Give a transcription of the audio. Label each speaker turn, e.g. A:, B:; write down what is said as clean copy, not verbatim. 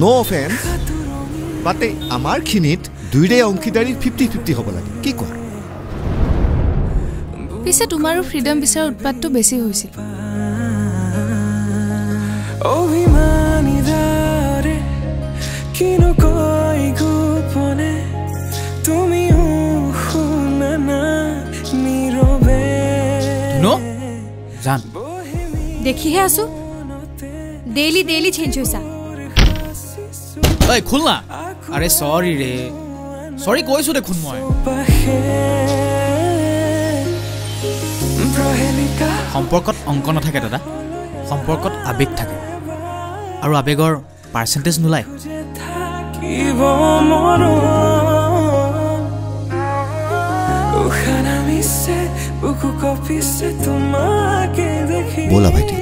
A: নো offence বাট আমাৰ খিনিত দুইৰে অংশীদাৰী 50-50 হ'ব লাগে কি কোৱা
B: পিছে তোমাৰো ফ্ৰীডম বিচাৰ উৎপাতটো বেছি হৈছিল
C: অভিমানীদাৰে কিনো কই গোপনে তুমিও শুনা না নীৰৱে
D: নো জান
E: দেখিহে আছো ডেইলি ডেইলি চেঞ্জ হৈছা
D: ঐ খুল না আৰে সৰি ৰে সৰি কৈছো দেখোন মই সম্পৰ্কত অংক নাথাকে দাদা সম্পৰ্কত আবেগ থাকে আৰু আবেগৰ পাৰ্চেন্টেজ নোলায়
A: ব'লা ভাইটি